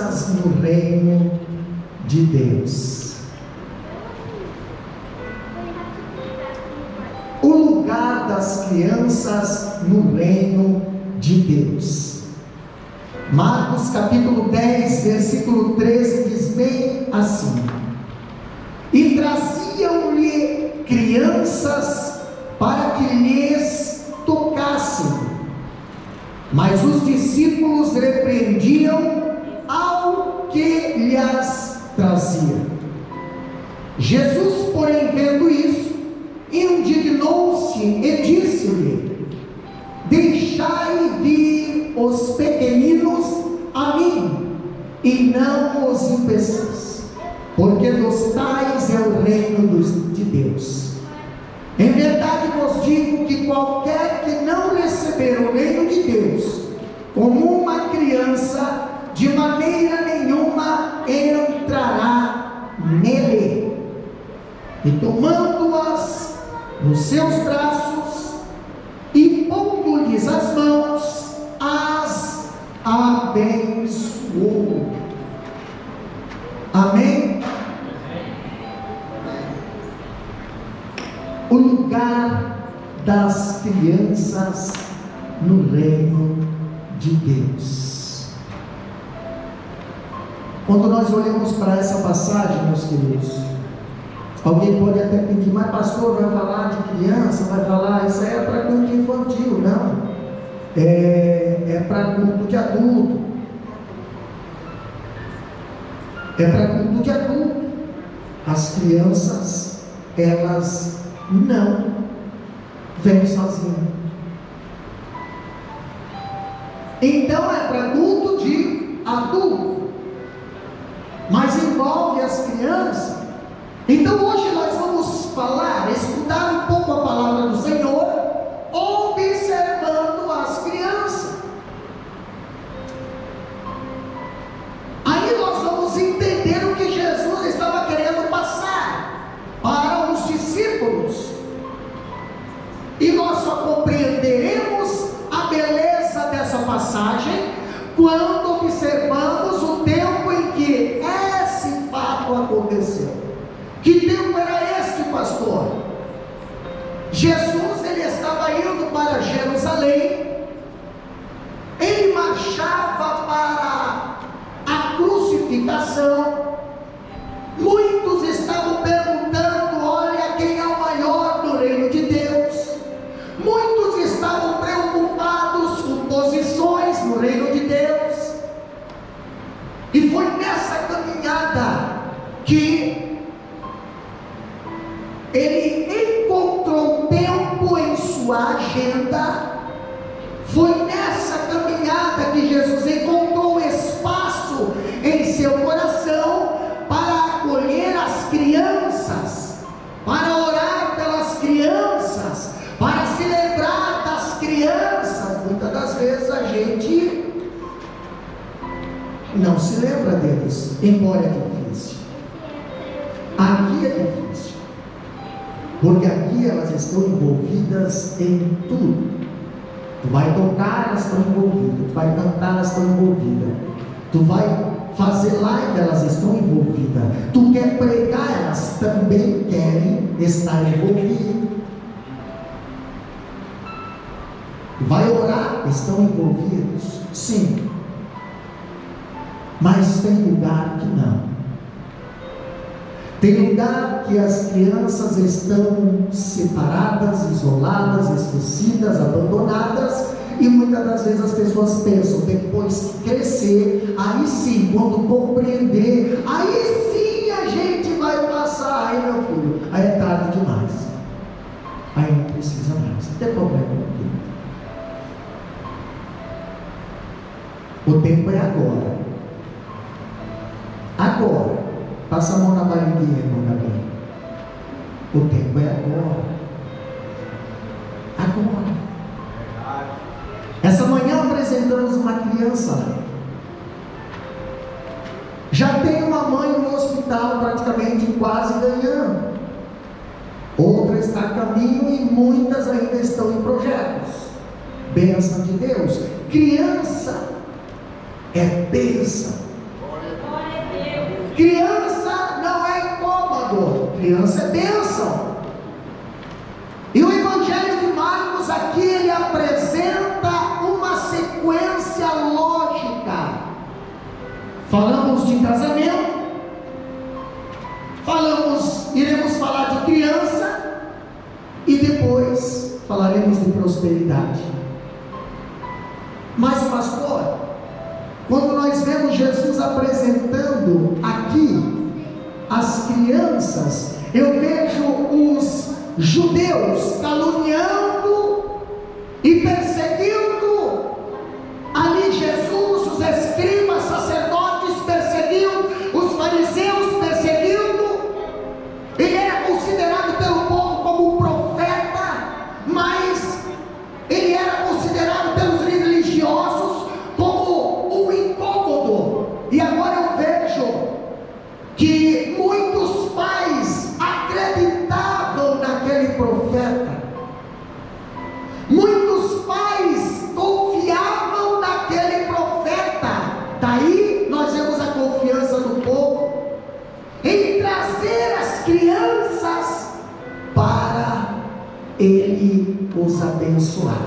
crianças no reino de Deus. O lugar das crianças no reino de Deus. Marcos capítulo 10, versículo 13 diz bem assim: e traziam-lhe crianças para que lhes tocassem, mas os discípulos repreendiam ao que lhes trazia. Jesus, porém, vendo isso, indignou-se e disse-lhe: deixai vir os pequeninos a mim, e não os impeçais, porque dos tais é o reino de Deus. Em verdade vos digo que qualquer que não receber o reino de Deus como uma criança, de maneira nenhuma entrará nele. E tomando-as nos seus braços e pondo-lhes as mãos, as abençoou. Amém? O lugar das crianças no reino de Deus. Quando nós olhamos para essa passagem, meus queridos, alguém pode até pedir: mas pastor, vai falar de criança, vai falar, isso aí é para culto infantil. Não, é para culto de adulto, é para culto de adulto. As crianças, elas não vêm sozinhas. Então é para culto de adulto, mas envolve as crianças. Então hoje nós vamos falar, estudar um pouco a palavra do Senhor, observando as crianças. Aí nós vamos entender o que Jesus estava querendo passar para os discípulos, e nós só compreenderemos a beleza dessa passagem quando observamos o tempo em que esse fato aconteceu. Que tempo era este, pastor? Jesus, ele estava indo para Jerusalém, ele marchava para a crucificação. Muitos estavam perguntando: olha, quem é o maior do reino de Deus? Muitos estavam preocupados com posições no reino de Deus. E foi nessa caminhada que ele encontrou tempo em sua agenda. Foi nessa caminhada que Jesus encontrou espaço em seu coração para acolher as crianças, para orar pelas crianças, para se lembrar das crianças. Muitas das vezes a gente não se lembra deles, embora é difícil. Aqui é difícil, porque aqui elas estão envolvidas em tudo. Tu vai tocar, elas estão envolvidas. Tu vai cantar, elas estão envolvidas. Tu vai fazer live, elas estão envolvidas. Tu quer pregar, elas também querem estar envolvidas. Vai orar, estão envolvidos? Sim. Mas tem lugar que não. Tem lugar que as crianças estão separadas, isoladas, esquecidas, abandonadas, e muitas das vezes as pessoas pensam: depois que crescer, aí sim, quando compreender, aí sim a gente vai passar. Aí, meu filho, aí é tarde demais, aí não precisa mais, não tem problema com isso. O tempo é agora. Agora. Passa a mão na barriguinha, irmão Gabriel. O tempo é agora. Agora. Essa manhã apresentamos uma criança. Já tem uma mãe no hospital, praticamente quase ganhando. Outra está a caminho e muitas ainda estão em projetos. Bênção de Deus. Criança é bênção. Criança não é incômodo, criança é bênção. E o Evangelho de Marcos aqui, ele apresenta uma sequência lógica. Falamos de casamento, iremos falar de criança, e depois falaremos de prosperidade. Mas, pastor, quando nós vemos Jesus apresentando aqui as crianças, eu vejo os judeus caluniando e perseguindo ali Jesus, os escribas, sacerdotes perseguindo, os fariseus perseguindo. Ele era considerado pelo povo como um profeta, mas ele era considerado pelos religiosos como um incômodo. E agora eu vejo que muitos pais acreditavam naquele profeta, muitos pais confiavam naquele profeta. Daí nós vemos a confiança do povo em trazer as crianças para ele os abençoar.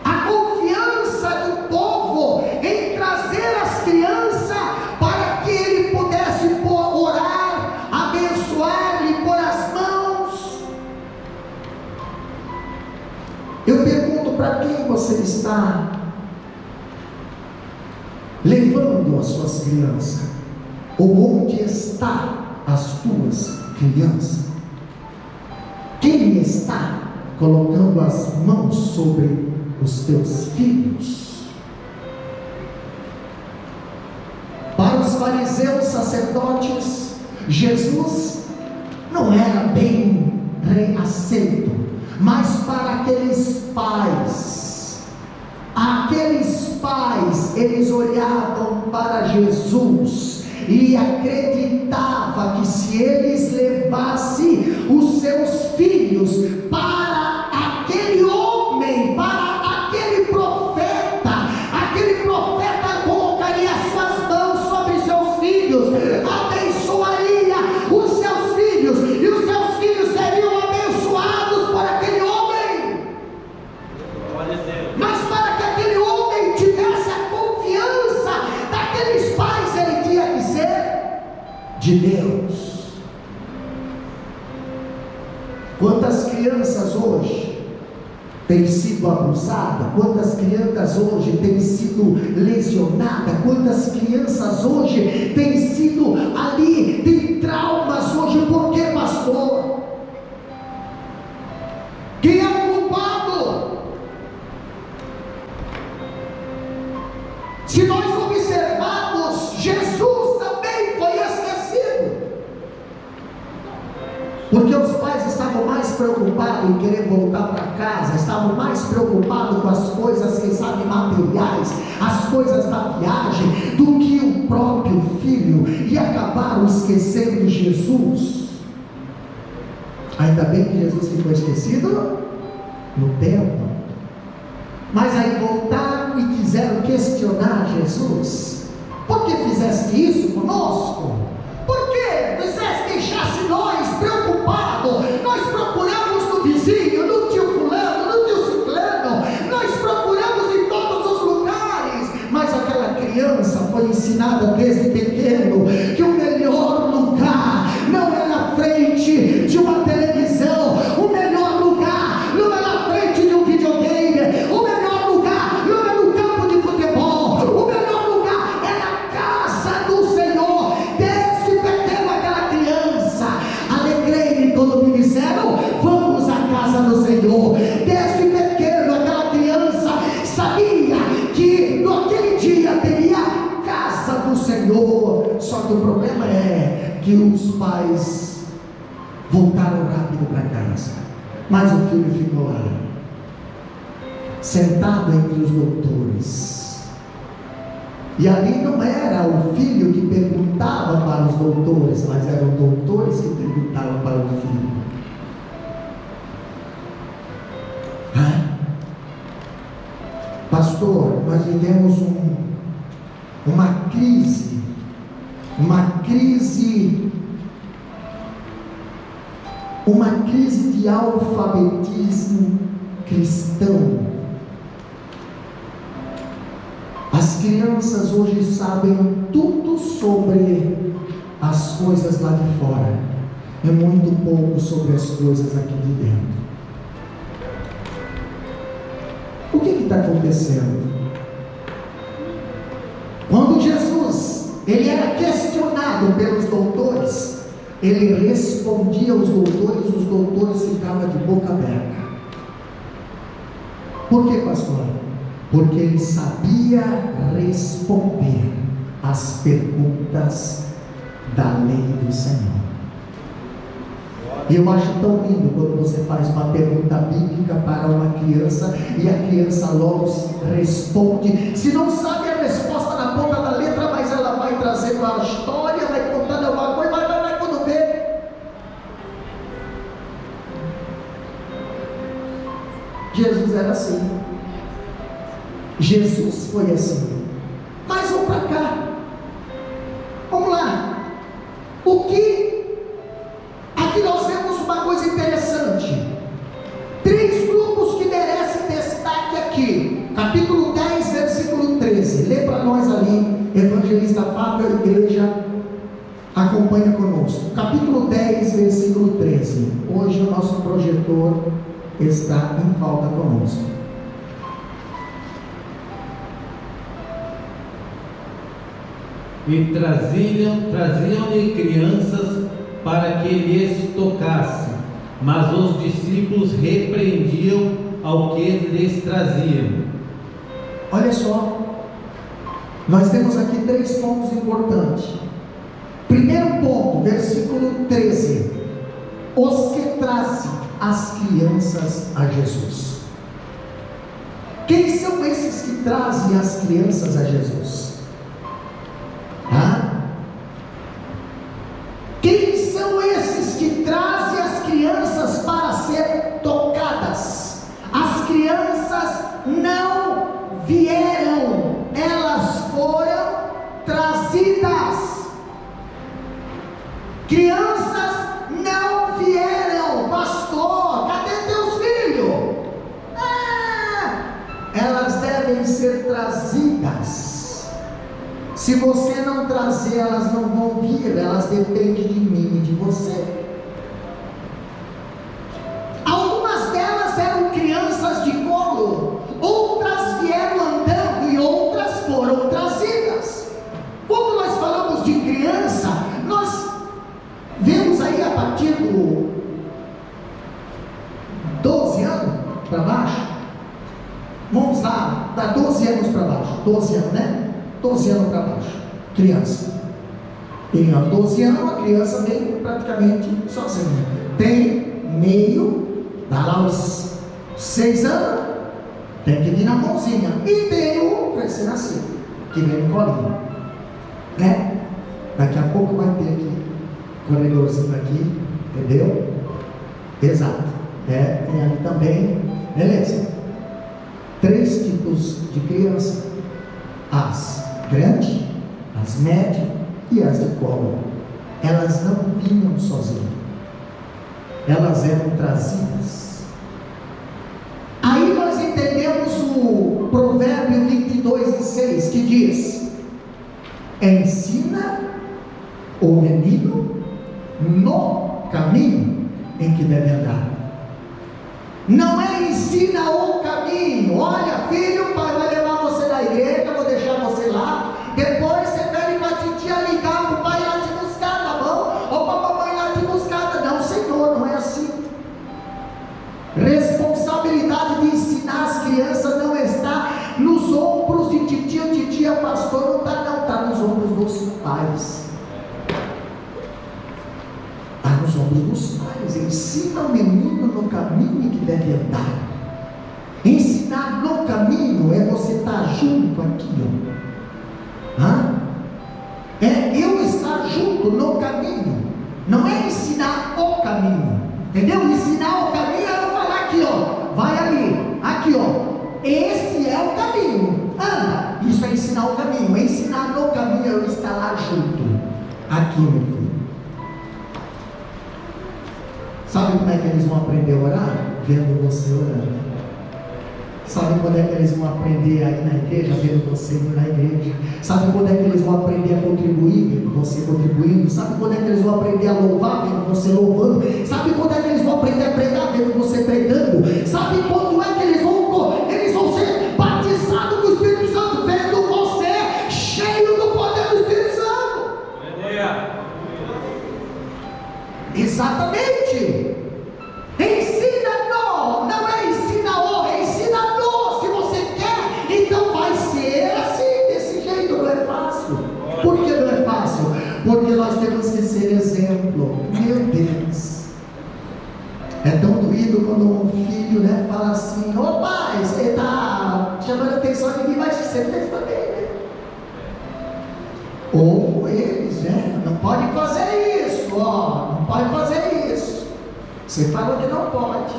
A confiança do povo em trazer as crianças para que ele pudesse orar, abençoar, lhe pôr as mãos. Eu pergunto: para quem você está levando as suas crianças? Ou onde está as tuas crianças? Quem está colocando as mãos sobre os teus filhos? Para os fariseus, sacerdotes, Jesus não era bem aceito, mas para aqueles pais, eles olhavam para Jesus e acreditava que se eles levassem os seus filhos para aquele homem, para aquele profeta colocaria suas mãos sobre seus filhos, abençoaria os seus filhos, e os seus filhos seriam abençoados por aquele homem. Mas para que aquele homem tivesse a confiança daqueles pais, ele tinha que ser de Deus. Quantas crianças hoje têm sido abusadas? Quantas crianças hoje têm sido lesionadas? Quantas crianças hoje têm sido ali, tem traumas hoje? Por quê, pastor? Quem é o culpado? Se nós observarmos, Jesus também foi esquecido, porque os pais estavam mais preocupados em querer voltar para casa, estavam mais preocupados com as coisas, quem sabe, materiais, as coisas da viagem, do que o próprio filho, e acabaram esquecendo de Jesus. Ainda bem que Jesus ficou esquecido no templo, mas aí voltaram e quiseram questionar Jesus: por que fizeste isso conosco? Por que fizeste deixasse nós preocupados? Nós procuramos no vizinho, no tio fulano, no tio ciclano, nós procuramos em todos os lugares, mas aquela criança foi ensinada desde pequeno que o melhor lugar não é na frente de uma televisão, o melhor lugar não é na frente de um videogame, o melhor lugar não é no campo de futebol, o melhor lugar é na casa do Senhor. Desde pequeno aquela criança, alegrei-me quando me disseram: vamos à casa do Senhor. Desde pequeno aquela criança sabia que naquele dia teria casa do Senhor. Só que o problema é que os pais voltaram rápido para casa, mas o filho ficou lá, sentado entre os doutores. E ali não era o filho que perguntava para os doutores, mas eram doutores que perguntavam para o filho. Pastor, nós vivemos uma crise crise de alfabetismo cristão. As crianças hoje sabem tudo sobre as coisas lá de fora, é muito pouco sobre as coisas aqui de dentro. O que está acontecendo? Quando Jesus ele era questionado pelos doutores, ele respondia aos doutores, os doutores ficavam de boca aberta. Por que, pastor? Porque ele sabia responder às perguntas da lei do Senhor. E eu acho tão lindo quando você faz uma pergunta bíblica para uma criança e a criança logo responde. Se não sabe a resposta na ponta da letra, mas ela vai trazendo a história, vai contando alguma coisa, vai quando vê. Jesus era assim. Jesus foi assim. Mas vamos para cá. Vamos lá. Aqui nós vemos uma coisa interessante. 3 grupos que merecem destaque aqui. Capítulo 10, versículo 13. Lê para nós ali, evangelista Fábio, a igreja acompanha conosco. Capítulo 10, versículo 13. Hoje o nosso projetor está em falta conosco. E traziam-lhe crianças para que lhes tocasse, mas os discípulos repreendiam ao que lhes traziam. Olha só, nós temos aqui 3 pontos importantes. Primeiro ponto, versículo 13: os que trazem as crianças a Jesus. Quem são esses que trazem as crianças a Jesus? Quem são esses que trazem as crianças para ser tocadas? As crianças não vieram, elas foram trazidas. Crianças não vieram. Pastor, cadê teus filhos? Elas devem ser trazidas. Se você não trazer, elas não vão vir, elas dependem de mim e de você. Algumas delas eram crianças de colo, outras vieram andando e outras foram trazidas. Quando nós falamos de criança, nós vemos aí a partir do 12 anos para baixo. Vamos lá, dá 12 anos para baixo, 12 anos, né? 12 anos para baixo, criança. Tem 12 anos, a criança vem praticamente sozinha. Tem meio, dá lá os 6 anos, tem que vir na mãozinha. E tem o recém-nascido, que vem no colinho, né? Daqui a pouco vai ter aqui, corredorzinho aqui, entendeu? Exato. Tem ali também, beleza. 3 tipos de criança: as grandes, as médias e as de colo. Elas não vinham sozinhas, elas eram trazidas. Aí nós entendemos o provérbio 22:6, que diz: ensina o menino no caminho em que deve andar. Não é ensina o caminho. Olha, filho, o pai vai levar você na igreja, vou deixar você lá. Depois você pede para a titia ligar para o pai lá te buscar, tá bom? Ou para a mamãe lá te buscar. Não, Senhor, não é assim. Responsabilidade de ensinar as crianças não está nos ombros de titia, pastor, não está, não, está nos ombros dos pais. Está nos ombros dos pais. Ensina o menino no caminho que deve andar. Ensinar no caminho é você estar junto aqui, ó. É eu estar junto no caminho. Não é ensinar o caminho, entendeu? Ensinar o caminho é eu falar aqui, ó, vai ali, aqui, ó, esse é o caminho, anda. Isso é ensinar o caminho. Ensinar no caminho é eu estar lá junto. Aqui, meu filho. Sabe como é que eles vão aprender a orar? Vendo você orando. Sabe quando é que eles vão aprender a ir na igreja? Vendo você ir na igreja. Sabe quando é que eles vão aprender a contribuir? Vendo você contribuindo. Sabe quando é que eles vão aprender a louvar? Vendo você louvando. Sabe quando é que eles vão aprender a pregar? Vendo você pregando. Sabe quando é que eles vão ser batizados do Espírito Santo? Vendo você cheio do poder do Espírito Santo. Exatamente. Ensina não é ensina-o, é ensina-no. Se você quer, então vai ser assim, desse jeito. Não é fácil. Por que não é fácil? Porque nós temos que ser exemplo. Meu Deus, é tão doído quando um filho, né, fala assim: ô pai, você está chamando a atenção de mim, mas você fez também, né? Ou eles, né, não pode fazer isso, ó, não pode fazer isso. Você falou que não pode.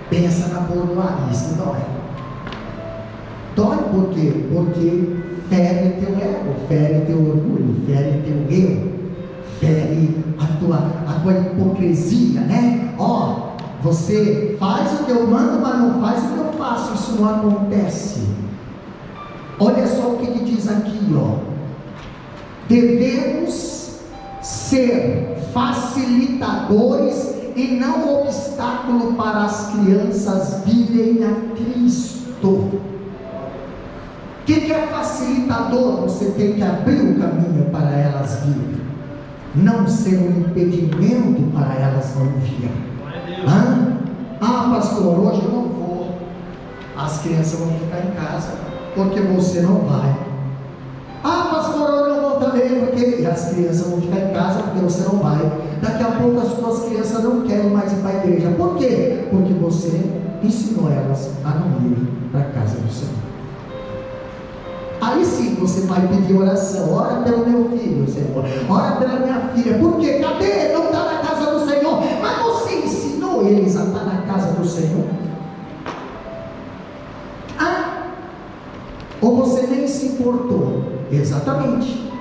Pensa na bordoaria, isso dói. Dói por quê? Porque fere teu ego, fere teu orgulho, fere teu eu, fere a tua hipocrisia, né? Ó, você faz o que eu mando, mas não faz o que eu faço. Isso não acontece. Olha só o que ele diz aqui, ó. Devemos ser facilitadores e não obstáculo para as crianças virem a Cristo. O que é facilitador? Você tem que abrir o caminho para elas virem, não ser um impedimento para elas não virem. Ah, pastor, hoje eu não vou. As crianças vão ficar em casa porque você não vai. Ah, pastor, eu não vou também, porque as crianças vão ficar em casa porque você não vai. Daqui a pouco as suas crianças não querem mais ir para a igreja. Por quê? Porque você ensinou elas a não ir para a casa do Senhor. Aí sim você vai pedir oração. Ora pelo meu filho, Senhor. Ora pela minha filha. Por quê? Cadê? Não está na casa do Senhor. Mas você ensinou eles a estar na casa do Senhor? Ou você nem se importou? Exatamente.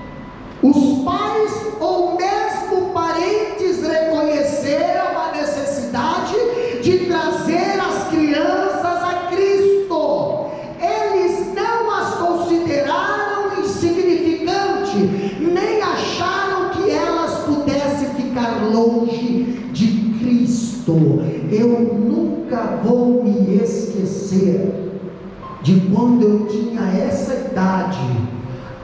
Os pais ou mesmo parentes reconheceram a necessidade de trazer as crianças a Cristo. Eles não as consideraram insignificante, nem acharam que elas pudessem ficar longe de Cristo. Eu nunca vou me esquecer de quando eu tinha essa idade,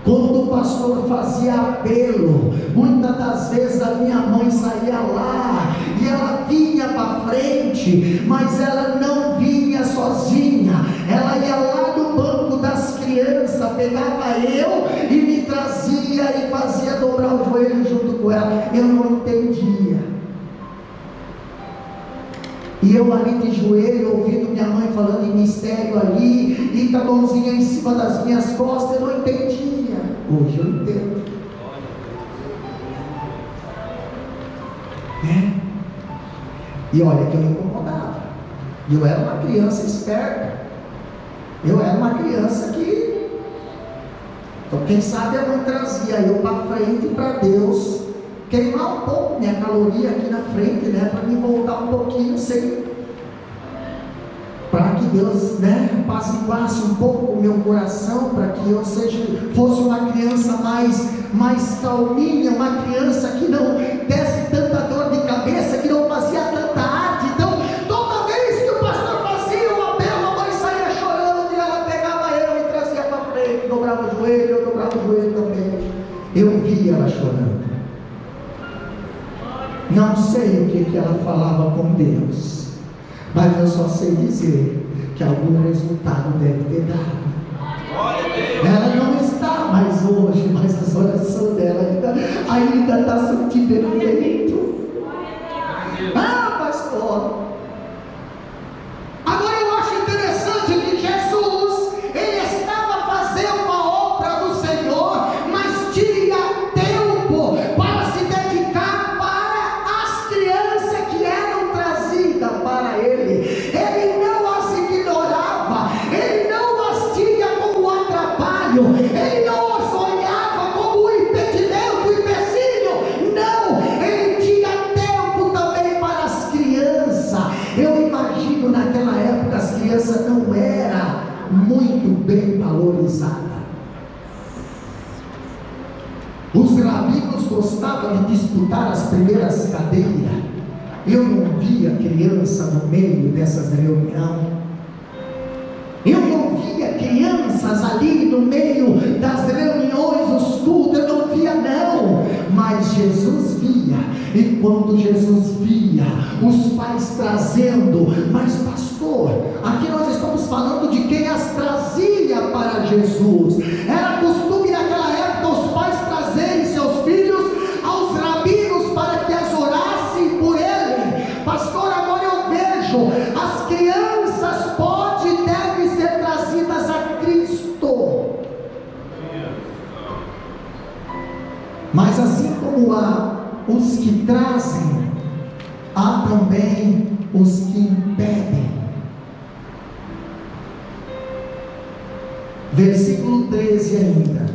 quando o pastor fazia apelo, muitas das vezes a minha mãe saía lá, e ela vinha para frente, mas ela não vinha sozinha, ela ia lá no banco das crianças, pegava eu e me trazia e fazia dobrar o joelho junto com ela. Eu não entendia. E eu ali de joelho, ouvindo minha mãe falando em mistério ali, e com a mãozinha em cima das minhas costas, eu não entendia. Hoje eu entendo. E olha que eu me incomodava. Eu era uma criança esperta. Eu era uma criança que... Então quem sabe a mãe trazia eu para frente para Deus queimar um pouco minha caloria aqui na frente, né, para me voltar um pouquinho sem, para que Deus, né, apaziguasse um pouco o meu coração, para que eu fosse uma criança mais calminha, uma criança que não desse tanta dor de cabeça, que não fazia tanta arte. Então toda vez que o pastor fazia o apelo, a mãe saía chorando, e ela pegava eu e trazia para frente, dobrava o joelho, eu dobrava o joelho também. Eu via ela chorando. Não sei o que ela falava com Deus, mas eu só sei dizer que algum resultado deve ter dado. Ela não está mais hoje, mas as orações dela ainda está sentindo efeito. Pastor, agora eu acho interessante que Jesus, ele estava fazendo uma obra do Senhor, mas tinha tempo para se dedicar para as crianças que eram trazidas para ele. Ele não as ignorava, ele não as tinha como atrapalho, ele não as olhava usada. Os rabinos gostavam de disputar as primeiras cadeiras. Eu não via criança no meio dessas reuniões. Eu não via crianças ali no meio das reuniões, os cultos, eu não via não, mas Jesus via, e quando Jesus via, os pais trazendo, mas pastor, aqui nós estamos falando de quem as trazia para Jesus. Era costume naquela época os pais trazerem seus filhos aos rabinos para que as orassem por ele. Pastor, agora eu vejo, as crianças podem e devem ser trazidas a Cristo, mas assim como há os que trazem, há também os que impedem. Versículo 13 ainda,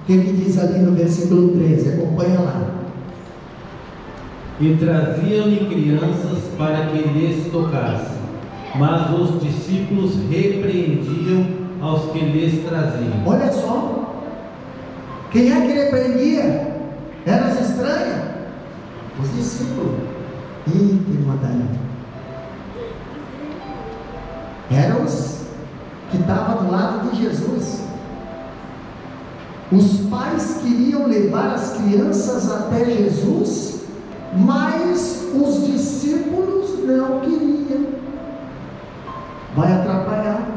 que ele diz ali no versículo 13, acompanha lá. E traziam-lhe crianças para que lhes tocasse, mas os discípulos repreendiam aos que lhes traziam. Olha só, quem é que repreendia? Eram as estranhas? Os discípulos. Eram os que estavam do lado de Jesus. Os pais queriam levar as crianças até Jesus, mas os discípulos não queriam. Vai atrapalhar.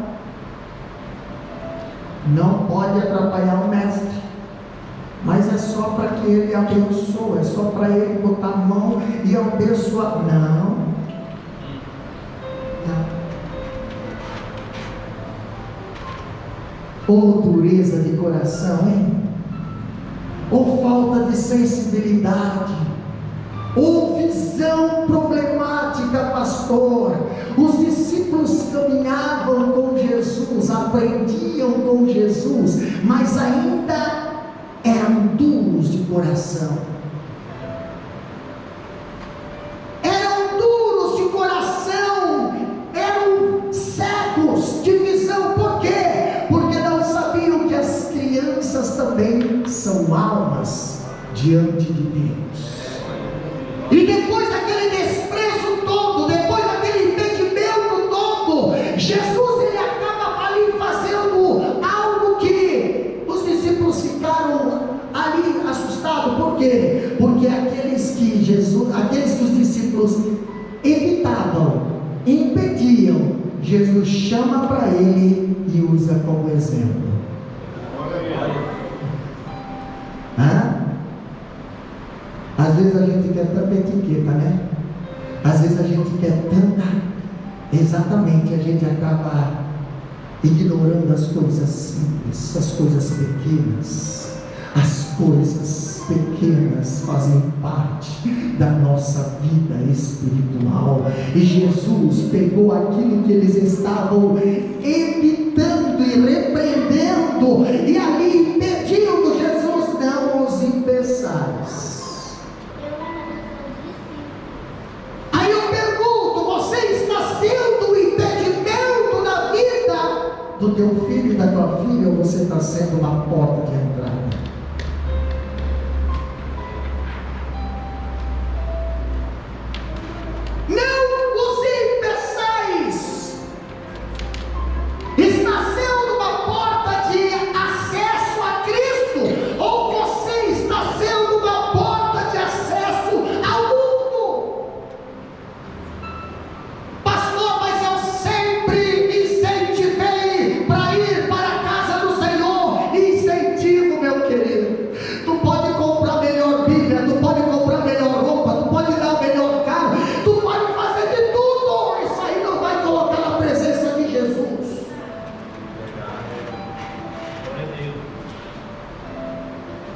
Não pode atrapalhar o mestre, mas é só para que ele abençoe, é só para ele botar a mão e abençoar. Não. Ou dureza de coração, hein? Ou falta de sensibilidade, ou visão problemática, pastor. Os discípulos caminhavam com Jesus, aprendiam com Jesus, mas ainda eram duros de coração. Eram duros de coração, eram cegos de visão. Por quê? Porque não sabiam que as crianças também são almas diante de Deus. E depois daquele desprezo todo, depois daquele impedimento todo, Jesus ele acaba ali fazendo algo que os discípulos ficaram ali assustados. Por quê? Porque aqueles que os discípulos evitavam, impediam, Jesus chama para ele e usa como exemplo. Às vezes a gente quer tanta etiqueta, né? Às vezes a gente quer tanta, exatamente, a gente acaba ignorando as coisas simples, as coisas pequenas. As coisas pequenas fazem parte da nossa vida espiritual. E Jesus pegou aquilo que eles estavam evitando e repreendendo, e ali impedindo. Jesus, não os impeçais. Aí eu pergunto: você está sendo um impedimento na vida do teu filho e da tua filha, ou você está sendo uma porta de entrada?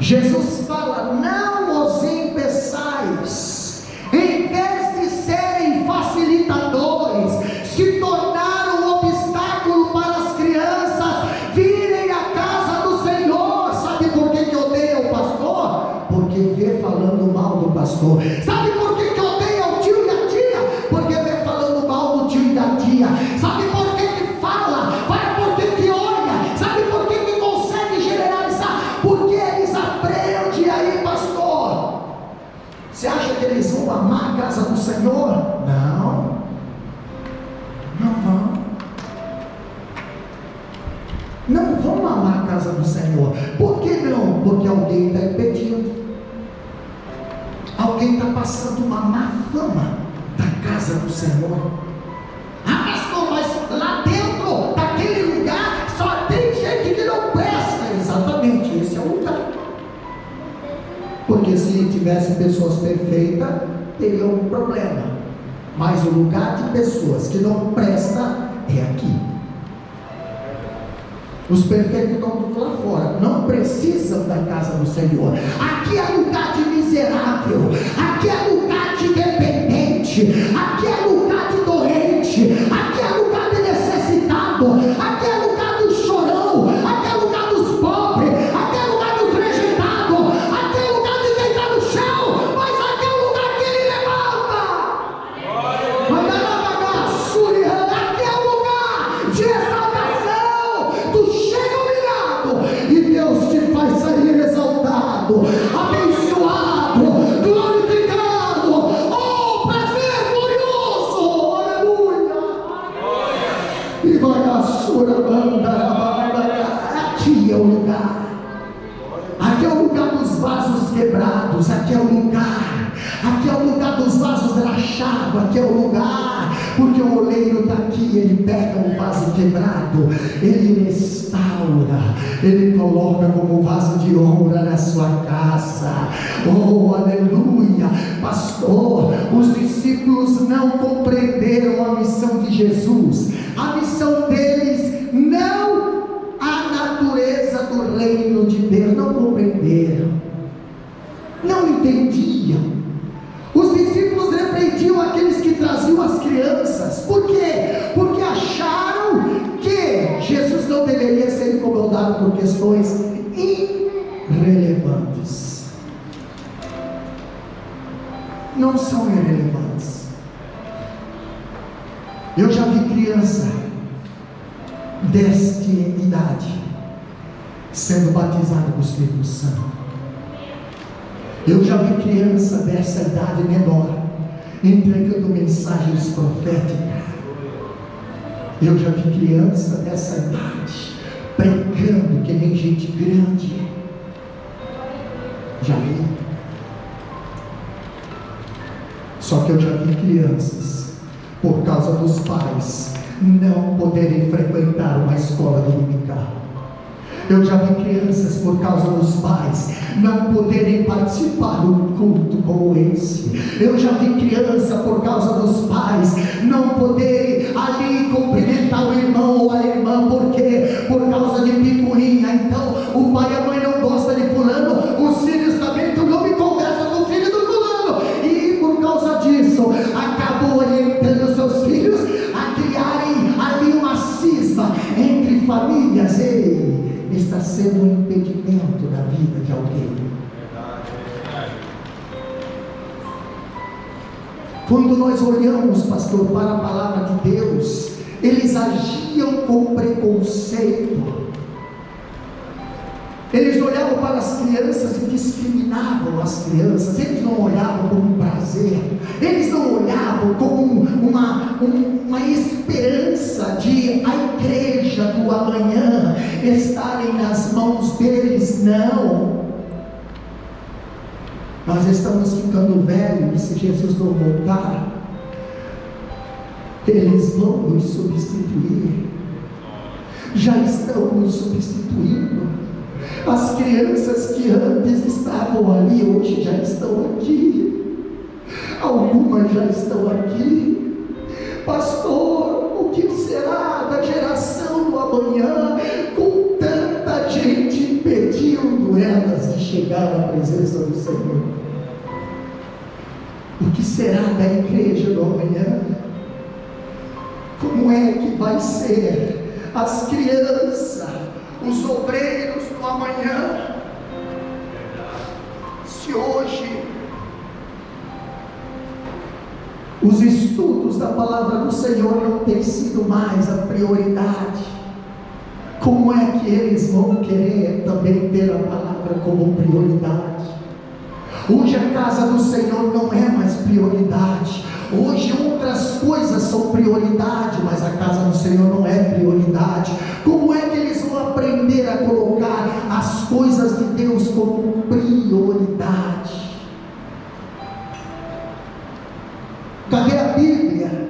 Jesus fala: não os impeçais. Em vez de serem facilitadores, se tornaram um obstáculo para as crianças virem à casa do Senhor. Sabe por que odeia o pastor? Porque vê falando mal do pastor. Sabe por que odeia o tio e a tia? Porque vê falando mal do tio e da tia. Sabe por que fala? Por que olha? Sabe por que amar a casa do Senhor? Não, não vão. Não vão amar a casa do Senhor. Por que não? Porque alguém está impedindo. Alguém está passando uma má fama da casa do Senhor. Ah, pastor, mas lá dentro daquele lugar só tem gente que não presta. Exatamente, esse é o lugar. Porque se tivesse pessoas perfeitas, teria um problema. Mas o lugar de pessoas que não prestam é aqui. Os perfeitos estão tudo lá fora, não precisam da casa do Senhor. Aqui é lugar de miserável, aqui é lugar de dependente, aqui é lugar de doente, aqui é lugar de necessitado, aqui é lugar do chorão, aqui é lugar dos pobres, aqui é lugar dos rejeitados, aqui é lugar de quem está no chão, mas aqui é o lugar que Ele levanta. Aqui é o lugar de exaltação. Tu chega humilhado e Deus te faz sair exaltado, abençoado, glorificado. Oh, prazer glorioso, aleluia. E vai a sua banda. Aqui é o lugar. Aqui é o lugar dos vasos quebrados. Aqui é o lugar. Aqui é o lugar dos vasos rachados. Aqui é o lugar, porque o oleiro está aqui. Ele pega um vaso quebrado, ele restaura, ele coloca como vaso de honra na sua casa. Oh, aleluia. Pastor, os discípulos não compreenderam a missão de Jesus. A missão deles não a natureza do reino de Deus. Não compreenderam, não entendiam. Os discípulos repreendiam aqueles que traziam as crianças. Por quê? Porque acharam que Jesus não deveria ser incomodado por questões irrelevantes. Não são irrelevantes. Eu já vi criança desta idade sendo batizada com o Espírito Santo. Eu já vi criança dessa idade menor entregando mensagens proféticas. Eu já vi criança dessa idade pregando que nem gente grande. Já vi. Só que eu já vi crianças, por causa dos pais, não poderem frequentar uma escola dominical. Eu já vi crianças, por causa dos pais, não poderem participar de um culto como esse. Eu já vi criança, por causa dos pais, não poderem ali cumprimentar o irmão ou a irmã. Por quê? Por causa de picuinha. Então o pai e a mãe não gostam de fulano, os filhos também, tu não me conversa com o filho do fulano. E por causa disso, acabou orientando seus filhos a criarem ali uma cisma entre famílias. Está sendo um impedimento da vida de alguém. Quando nós olhamos, pastor, para a palavra de Deus, eles agiam com preconceito. Eles olhavam para as crianças e discriminavam as crianças. Eles não olhavam como um prazer, eles não olhavam como uma esperança de a igreja do amanhã estarem nas mãos deles. Não. Nós estamos ficando velhos, e se Jesus não voltar, eles vão nos substituir. Já estão nos substituindo. As crianças que antes estavam ali, hoje já estão aqui. Algumas já estão aqui. Pastor, o que será da geração do amanhã, com tanta gente impedindo elas de chegar à presença do Senhor? O que será da igreja do amanhã? Como é que vai ser as crianças, os obreiros do amanhã, se hoje os estudos da palavra do Senhor não têm sido mais a prioridade? Como é que eles vão querer também ter a palavra como prioridade? Hoje a casa do Senhor não é mais prioridade. Hoje outras coisas são prioridade, mas a casa do Senhor não é prioridade. Como é que eles vão aprender a colocar as coisas de Deus como prioridade? Cadê a Bíblia?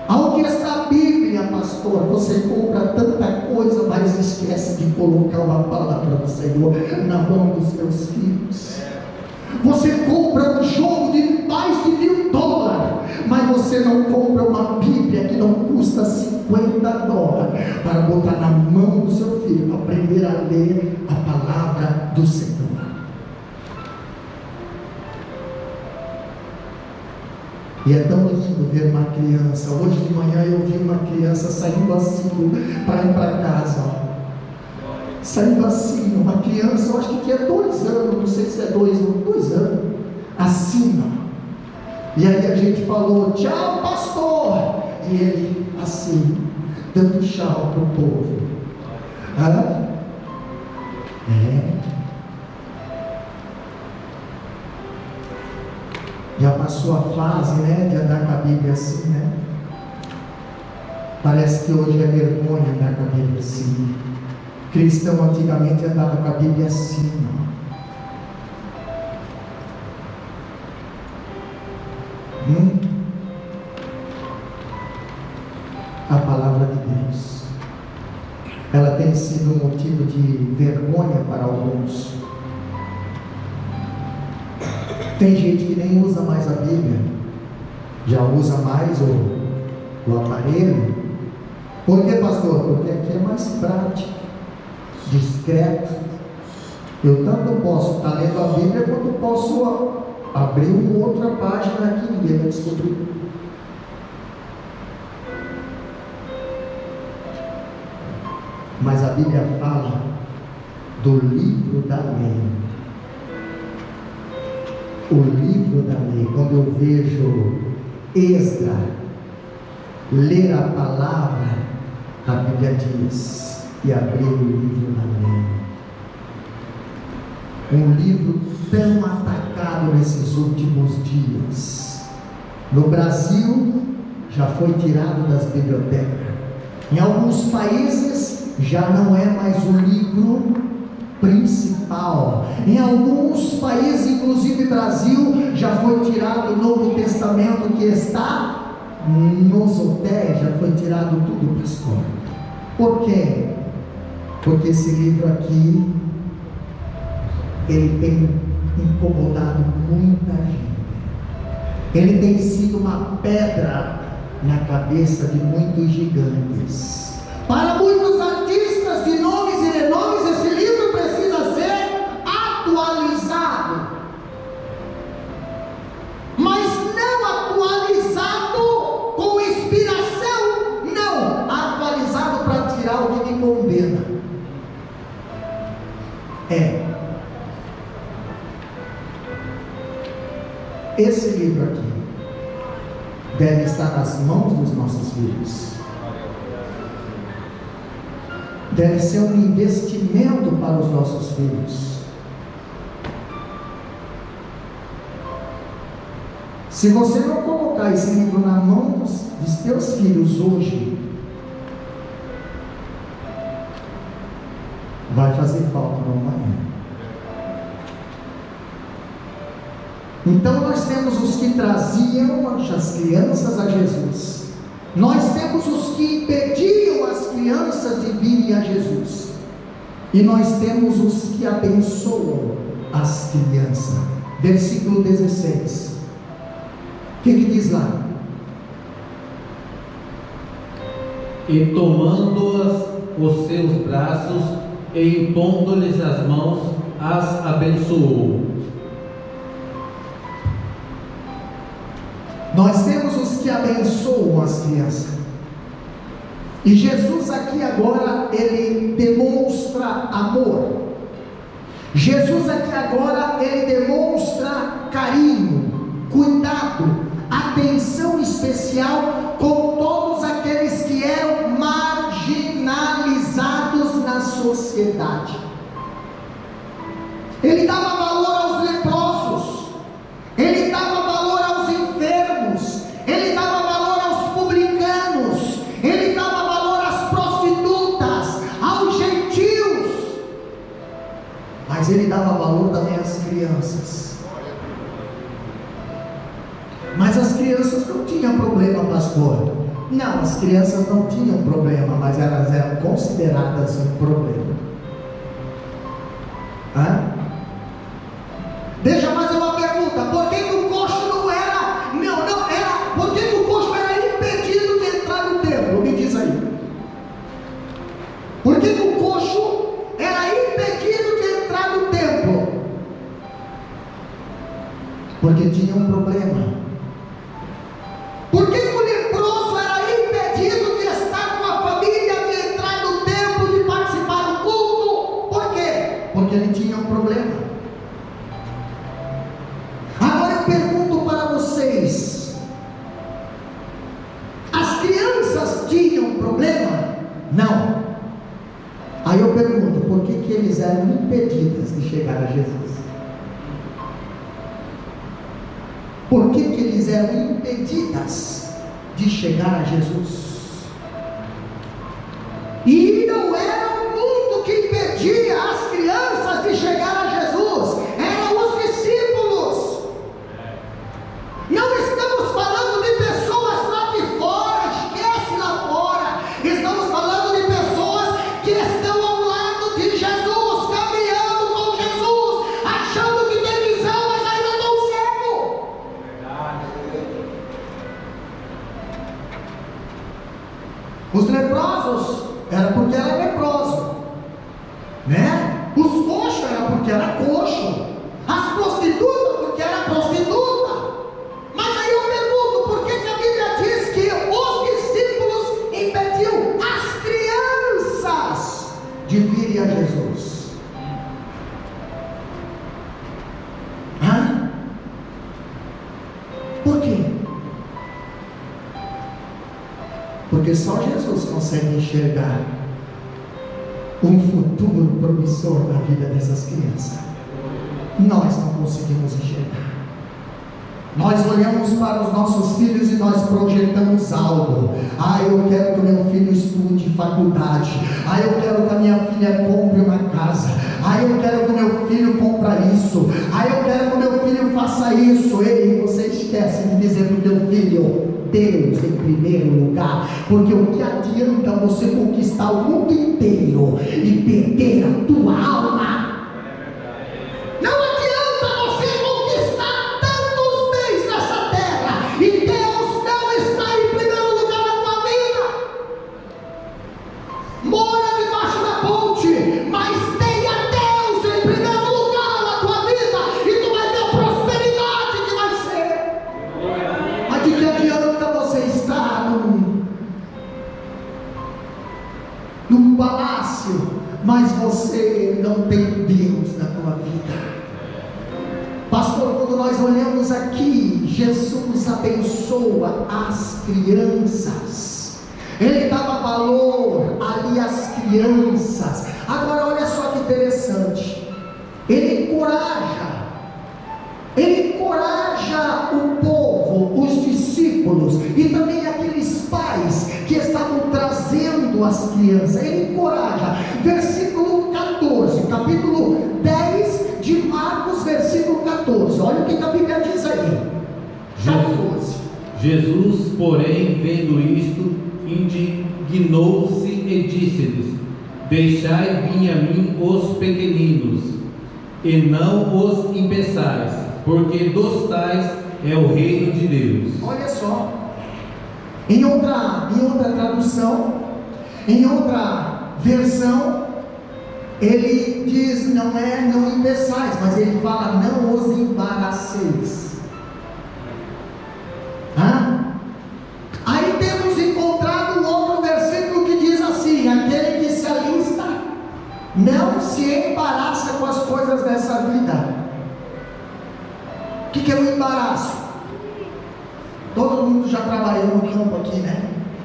Aonde está a Bíblia, pastor? Você compra tanta coisa, mas esquece de colocar uma palavra do Senhor na mão dos seus filhos. Você compra um jogo de mais de $1.000, mas você não compra uma Bíblia que não custa $50 para botar na mão do seu filho, para aprender a ler a palavra do Senhor. E é tão lindo ver uma criança. Hoje de manhã eu vi uma criança saindo assim para ir para casa, ó. Saindo assim, uma criança, eu acho que tinha 2 anos, não sei se é 2 anos, assim, ó. E aí a gente falou, tchau pastor, e ele assim, dando tchau para o povo. Já passou a fase, né, de andar com a Bíblia assim, né? Parece que hoje é vergonha andar com a Bíblia assim. Cristão antigamente andava com a Bíblia assim, ó. A palavra de Deus, ela tem sido um motivo de vergonha para alguns. Tem gente que nem usa mais a Bíblia, já usa mais o aparelho. Por que, pastor? Porque aqui é mais prático, discreto. Eu tanto posso estar lendo a Bíblia quanto posso abrir uma outra página que ninguém vai descobrir. Mas a Bíblia fala do livro da lei. O livro da lei. Quando eu vejo Esdra ler a palavra, a Bíblia diz, e abrir o livro da lei. Um livro tão atacado nesses últimos dias. No Brasil, já foi tirado das bibliotecas. Em alguns países, já não é mais o livro principal. Em alguns países, inclusive Brasil, já foi tirado o Novo Testamento, que está nos hotéis, já foi tirado tudo, pastor. Por quê? Porque esse livro aqui, ele tem incomodado muita gente. Ele tem sido uma pedra na cabeça de muitos gigantes. Para muitos artistas de nomes e renomes, esse livro precisa ser atualizado. Mas não atualizado com inspiração, não, atualizado para tirar o que me condena. Esse livro aqui deve estar nas mãos dos nossos filhos. Deve ser um investimento para os nossos filhos. Se você não colocar esse livro na mão dos teus filhos hoje, vai fazer falta no amanhã. Então nós temos os que traziam as crianças a Jesus. Nós temos os que impediam as crianças de virem a Jesus. E nós temos os que abençoam as crianças. Versículo 16. O que diz lá? E tomando-as os seus braços e impondo-lhes as mãos, as abençoou. Nós temos os que abençoam as crianças. E Jesus aqui agora, ele demonstra amor. Jesus aqui agora, ele demonstra carinho, cuidado, atenção especial com todos aqueles que eram marginalizados na sociedade. Ele dava valor aos leprosos. crianças. Mas as crianças não tinham problema, pastor. Não, as crianças não tinham problema, mas elas eram consideradas um problema. Deixa eu fazer uma pergunta: por que o coxo não era? Não era. Por que o coxo era impedido de entrar no templo? Me diz aí. Por que o coxo era impedido de entrar no templo? Porque tinha um problema. Por que o leproso era impedido de estar com a família, de entrar no templo, de participar do culto? Por quê? Porque ele tinha um problema. Agora eu pergunto para vocês: as crianças tinham problema? Não. Aí eu pergunto: por que eles eram impedidas de chegar a Jesus? Por que eles eram impedidas de chegar a Jesus? E não era o mundo que impedia as crianças de chegar a Jesus, eram os discípulos. Não estamos falando de pessoas lá de fora, esquece lá fora. Estamos falando de pessoas que estão ao lado de Jesus, caminhando com Jesus, achando que tem visão, mas ainda estão cegos. Os leprosos era porque era leproso, né? Os coxos era porque era coxo, as prostitutas porque era prostituta. Mas aí eu pergunto: por que a Bíblia diz que os discípulos impediam as crianças de virem a Jesus? Por quê? Porque só Jesus consegue enxergar um futuro promissor na vida dessas crianças. Nós não conseguimos enxergar. Nós olhamos para os nossos filhos e nós projetamos algo. Eu quero que o meu filho estude faculdade. Eu quero que a minha filha compre uma casa. Eu quero que o meu filho compre isso. Eu quero que o meu filho faça isso. Ei, você esquece de dizer para o teu filho: Deus em primeiro lugar. Porque o que adianta você conquistar o mundo inteiro e perder a tua alma? Não adianta você conquistar tantos bens nessa terra e Deus não está em primeiro lugar na tua vida. Mora debaixo da ponte, mas tenha Deus em primeiro lugar na tua vida e tu vai ver a prosperidade que vai ser. Mas de que adianta você estar num palácio, mas você não tem Deus na tua vida? Pastor, quando nós olhamos aqui, Jesus abençoa as crianças, Ele dava valor ali às crianças. Agora olha só que interessante, Ele encoraja o povo, os discípulos e também aqueles pais que estavam trazendo as crianças. Ele encoraja. Versículo 14, capítulo 10 de Marcos, versículo 14. Olha o que a Bíblia diz aí. 14. Jesus, porém, vendo isto, indignou-se e disse-lhes: Deixai vir a mim os pequeninos, e não os impeçais, porque dos tais é o reino de Deus. Olha só, em outra tradução, em outra versão, ele diz: não impeçais, mas ele fala: não os embaraceis. Aí temos encontrado um outro versículo que diz assim: aquele que se alista não se embaraça com as coisas dessa vida. O que é o embaraço? Todo mundo já trabalhou no campo aqui, né?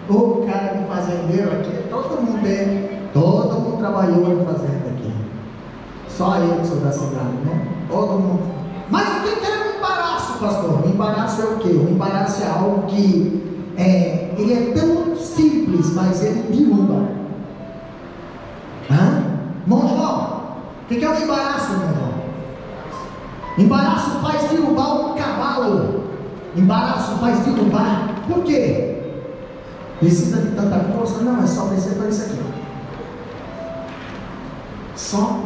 O cara de fazendeiro aqui, todo mundo trabalhou em fazenda aqui. Só eu que sou da cidade, né? Todo mundo. Mas o que é o embaraço, pastor? O embaraço é o quê? O embaraço é algo que ele é tão simples, mas ele derruba. Irmão João, o que é o embaraço, irmão João? Embaraço faz derrubar um cavalo. Embaraço faz derrubar. Por quê? Precisa de tanta força? Não, é só descer para isso aqui. Só.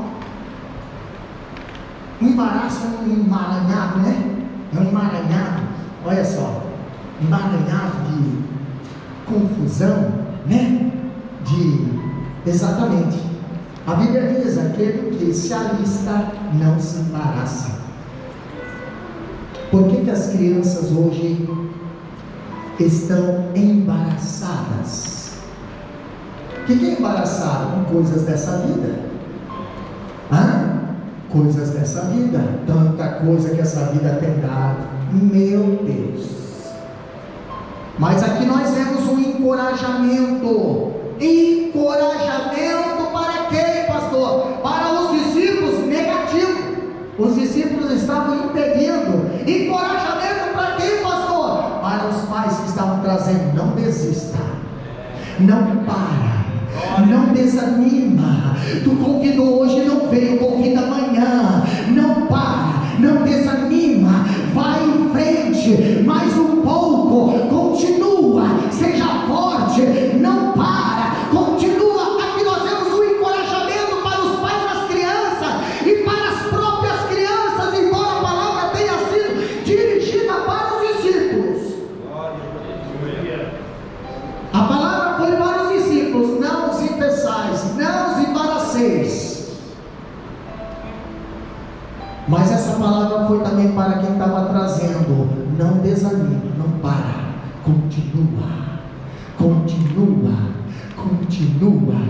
Um embaraço é um emaranhado, né? É um emaranhado. Olha só. Emaranhado de confusão, né? Exatamente. A Bíblia diz: aquele que se alista não se embaraça. Por que as crianças hoje estão embaraçadas? O que é embaraçado? Com coisas dessa vida. Coisas dessa vida. Tanta coisa que essa vida tem dado. Meu Deus. Mas aqui nós vemos um encorajamento. Encorajamento para quem, pastor? Para os discípulos, negativo. Os discípulos estavam impedindo. Encorajamento para quem, pastor? Para os pais que estavam trazendo. Não desista, não para, não desanima. Tu convidou hoje, não veio, convida amanhã. Não para, não desanima, vai em frente, mais um pouco, continua, seja forte, não para, continua. Aqui nós temos um encorajamento para os pais das crianças e para as próprias crianças, embora a palavra tenha sido dirigida para os discípulos. A palavra foi para os discípulos: não os impeçais, não os embaraceis. Mas essa palavra foi também para quem estava trazendo: não desanime, não para, continua, continua, continua,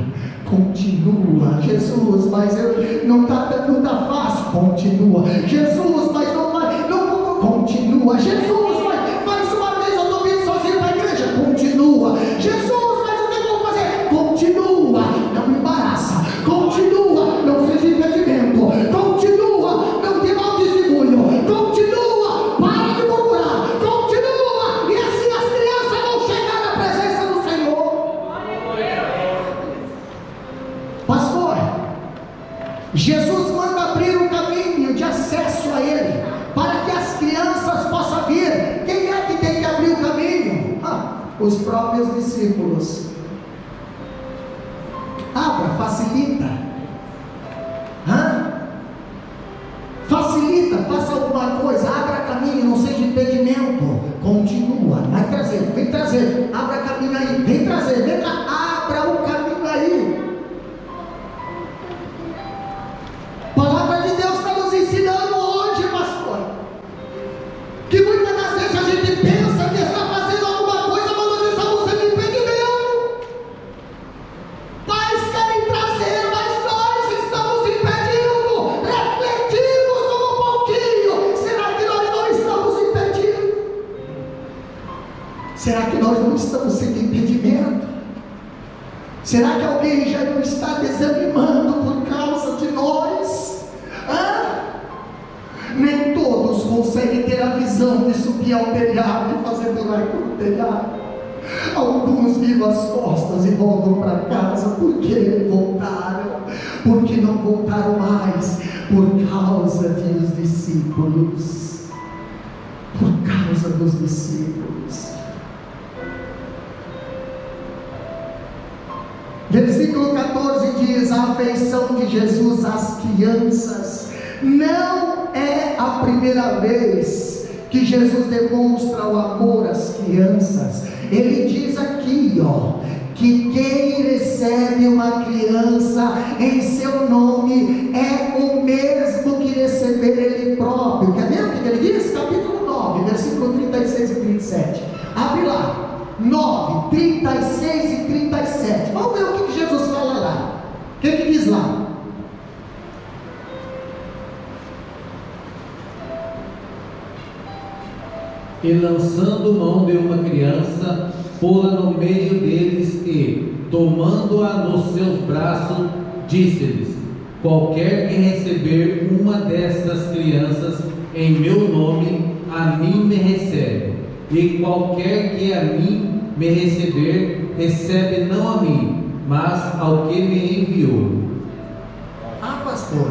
continua. Jesus, mas não está fácil. Continua. Jesus, mas não vai, não, continua. Jesus, mas mais uma vez eu estou vindo sozinho para a igreja. Continua. Jesus, mas o que eu vou fazer? Continua, não me embaraça. Continua, não seja impedimento. Continua, não tem mau testemunho. Continua, para de murmurar. Continua, e assim as crianças vão chegar na presença do Senhor. Pastor, Jesus manda abrir um caminho de acesso a Ele, para que as crianças possam vir. Quem é que tem que abrir o caminho? Os próprios discípulos. Abra, facilita. Facilita, faça alguma coisa, abra caminho, não seja impedimento. Continua, vai trazer, vem trazer, abra caminho aí, vem trazer, abra o caminho aí. A palavra de Deus está nos ensinando hoje, pastor, que muitas das vezes a gente pensa que está fazendo alguma coisa, mas nós estamos sendo impedimento. Pais querem trazer, mas nós estamos impedindo. Refletimos um pouquinho. Será que nós não estamos impedindo? Será que nós não estamos sendo impedimento? Será que alguém já não está desanimando por causa de nós? Nem todos conseguem ter a visão de subir ao telhado e fazer buraco no telhado. Alguns viram as costas e voltam para casa. Por que voltaram? Porque não voltaram mais por causa dos discípulos. Por causa dos discípulos. Versículo 14 diz: a afeição de Jesus às crianças. Não é a primeira vez que Jesus demonstra o amor às crianças. Ele diz aqui, que quem recebe uma criança em seu nome é o mesmo que receber ele próprio. Quer ver o que ele diz? Capítulo 9, versículo 36 e 37. Abre lá, 9, 36 e 37. Vamos ver o que Jesus fala lá. O que ele diz lá? E lançando mão de uma criança, pô-la no meio deles e, tomando-a nos seus braços, disse-lhes: qualquer que receber uma destas crianças em meu nome, a mim me recebe, e qualquer que a mim me receber, recebe não a mim, mas ao que me enviou. Pastor,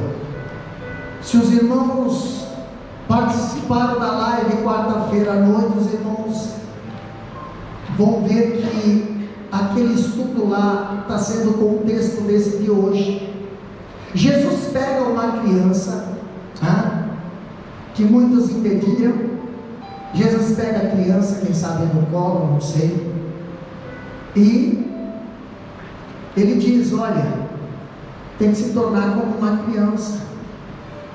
se os irmãos participaram da live quarta-feira à noite, os irmãos vão ver que aquele estudo lá está sendo o contexto desse de hoje. Jesus pega uma criança, que muitos impediram. Jesus pega a criança, quem sabe no colo, não sei, e ele diz: olha, tem que se tornar como uma criança.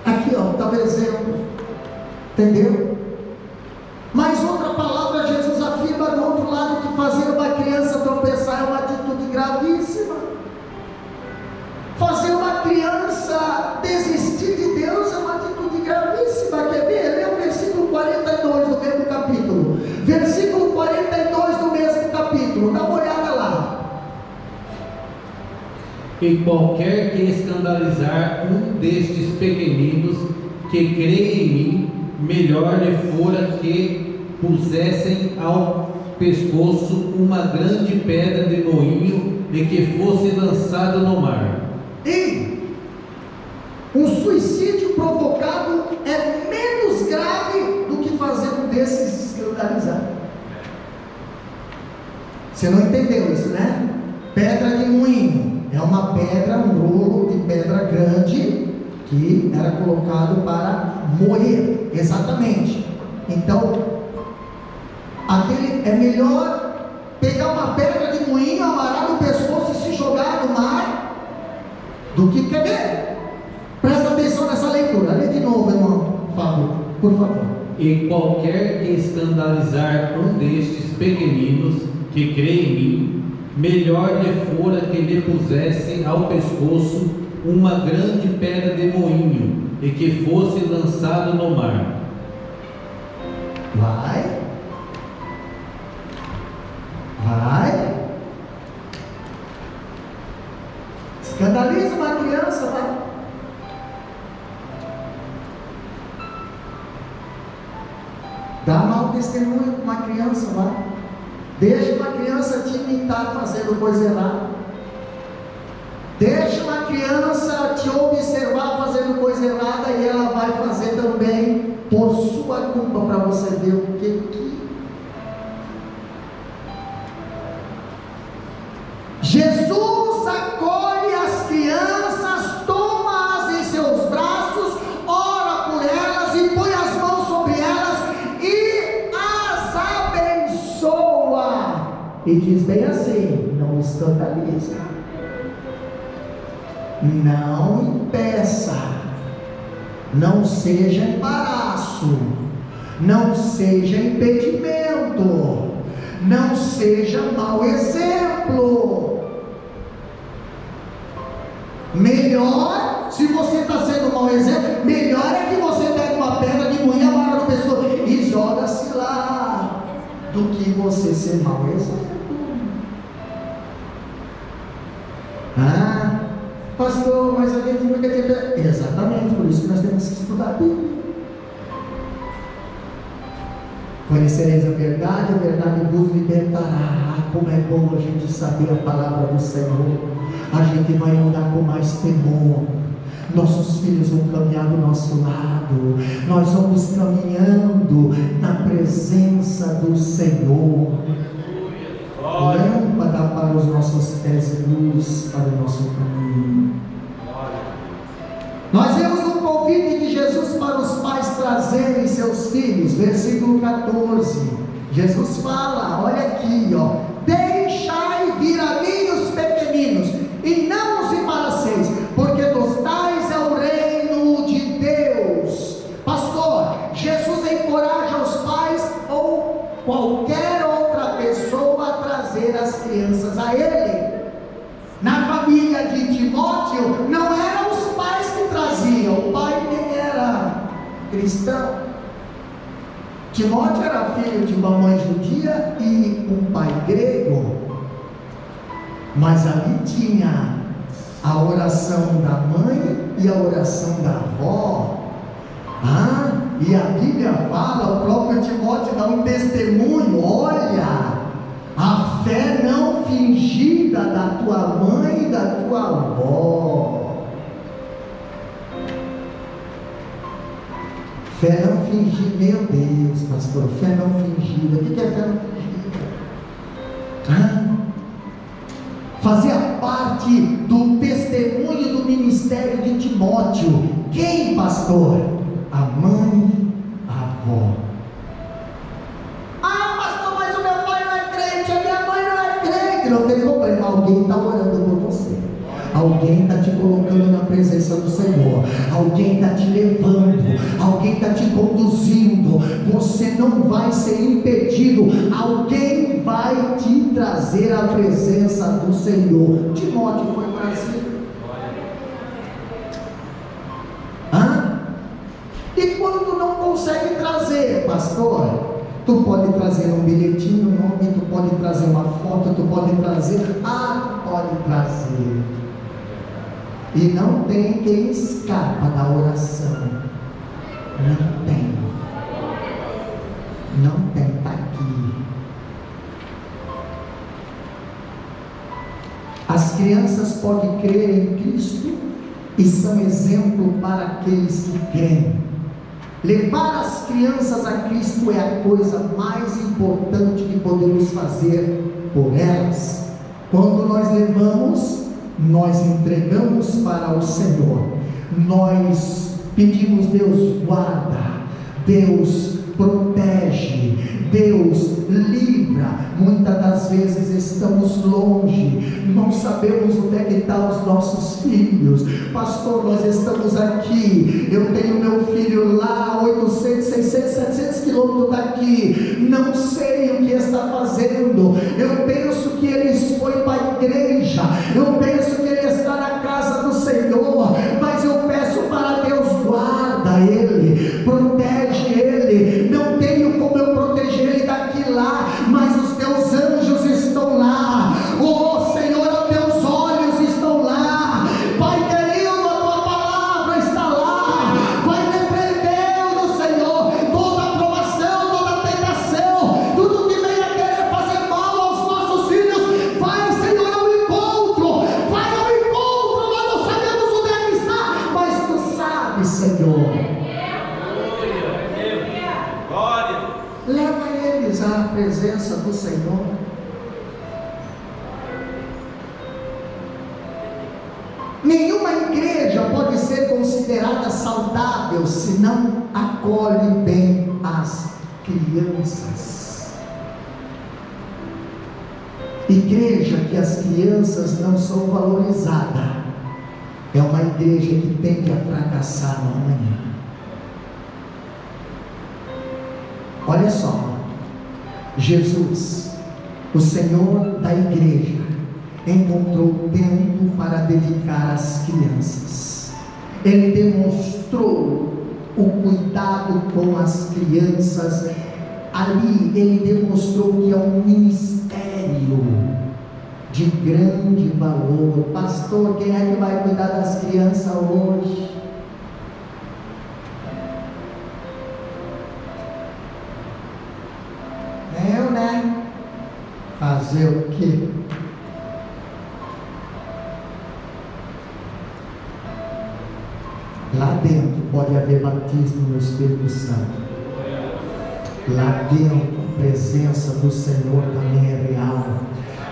Aqui está o exemplo, entendeu? Mas outra palavra, Jesus afirma do outro lado que fazer uma criança tropeçar é uma atitude gravíssima. Fazer uma criança desistir de Deus é uma atitude gravíssima. Quer ver? Lê o versículo 42 do mesmo capítulo. Versículo 42 do mesmo capítulo. Dá uma olhada lá. E qualquer que escandalizar um destes pequeninos que creem em mim, melhor lhe fora que pusessem ao pescoço uma grande pedra de moinho e que fosse lançado no mar. E um suicídio provocado é menos grave do que fazer um desses escandalizar. Você não entendeu isso, né? Pedra de moinho é uma pedra, um rolo de pedra grande que era colocado para moer, exatamente. Então, é melhor pegar uma pedra de moinho, amarrar no pescoço e se jogar no mar, do que quer ver. Presta atenção nessa leitura. Lê de novo, irmão Fábio, por favor. E qualquer que escandalizar um destes pequeninos que creem em mim, melhor lhe fora que lhe pusessem ao pescoço uma grande pedra de moinho e que fosse lançado no mar. Vai. Escandaliza uma criança, vai. Dá mau testemunho com uma criança, vai. Deixa uma criança te imitar fazendo coisa errada. Deixa uma criança te observar fazendo coisa errada e ela vai fazer também por sua culpa, para você ver o que Jesus acolhe as crianças, toma-as em seus braços, ora por elas e põe as mãos sobre elas e as abençoa. E diz bem assim: não escandalize, não impeça, não seja embaraço, não seja impedimento, não seja mau exemplo. Melhor, se você está sendo mau exemplo, melhor é que você pegue uma pedra de moinho, amarra no pescoço e joga-se lá, do que você ser mau exemplo. Pastor, mas a gente nunca teve. Exatamente, por isso que nós temos que estudar a Bíblia. Conhecereis a verdade vos libertará. Como é bom a gente saber a palavra do Senhor. A gente vai andar com mais temor. Nossos filhos vão caminhar do nosso lado. Nós vamos caminhando na presença do Senhor. Lâmpada para os nossos pés e luz para o nosso caminho. Nós vemos um convite de Jesus para os pais trazerem seus filhos, versículo 14. Jesus fala, olha aqui, deixai vir a mim os pequeninos, e não os embaraceis, porque dos tais é o reino de Deus. Pastor, Jesus encoraja os pais ou qualquer outra pessoa a trazer as crianças a Ele. Na família de Timóteo, não eram os pais que traziam, o pai nem era cristão. Timóteo era filho de uma mãe judia e um pai grego, mas ali tinha a oração da mãe e a oração da avó. E a Bíblia fala, o próprio Timóteo dá um testemunho: olha, a fé não fingida da tua mãe e da tua avó. Fé não fingida, meu Deus, pastor, fé não fingida. O que é fé não fingida? Fazia parte do testemunho do ministério de Timóteo. Quem, pastor? A mãe, a avó. Ah, pastor, mas o meu pai não é crente, a minha mãe não é crente. Não tem problema, alguém está orando por você. Alguém está te colocando na presença do Senhor. Alguém está te levando. Alguém está te conduzindo. Você não vai ser impedido. Alguém vai te trazer à presença do Senhor. Timóteo foi trazido. E quando não consegue trazer, pastor, tu pode trazer um bilhetinho, um nome, tu pode trazer uma foto, tu pode trazer. Tu pode trazer. E não tem quem escapa da oração. Não tem. Não tem, está aqui. As crianças podem crer em Cristo e são exemplo para aqueles que creem. Levar as crianças a Cristo é a coisa mais importante que podemos fazer por elas. Quando nós levamos, nós entregamos para o Senhor, nós pedimos: Deus guarda, Deus protege, Deus livra. Muitas das vezes estamos longe, não sabemos onde é que estão os nossos filhos. Pastor, nós estamos aqui, eu tenho meu filho lá 800, 600, 700 quilômetros daqui, não sei o que está fazendo. Eu penso que ele foi para a igreja, eu penso que ele está na casa do Senhor, mas eu peço para Deus: guarda ele, protege ele. Não tenho como eu proteger ele daqui lá, mas os teus anjos estão lá. Oh Senhor, os teus olhos estão lá. Pai querido, a tua palavra está lá. Vai repreendendo, Senhor, toda aprovação, toda tentação, tudo que venha querer fazer mal aos nossos filhos. Vai, Senhor, ao encontro. Vai ao encontro. Nós não sabemos onde é que está, mas tu sabes, Senhor. Leva eles à presença do Senhor. Nenhuma igreja pode ser considerada saudável se não acolhe bem as crianças. Igreja que as crianças não são valorizadas é uma igreja que tende a fracassar no amanhã. Olha só, Jesus, o Senhor da igreja, encontrou tempo para dedicar às crianças. Ele demonstrou o cuidado com as crianças. Ali ele demonstrou que é um ministério de grande valor. Pastor, quem é que vai cuidar das crianças hoje? Eu, né? Fazer o quê? Lá dentro pode haver batismo no Espírito Santo. Lá dentro a presença do Senhor também é real.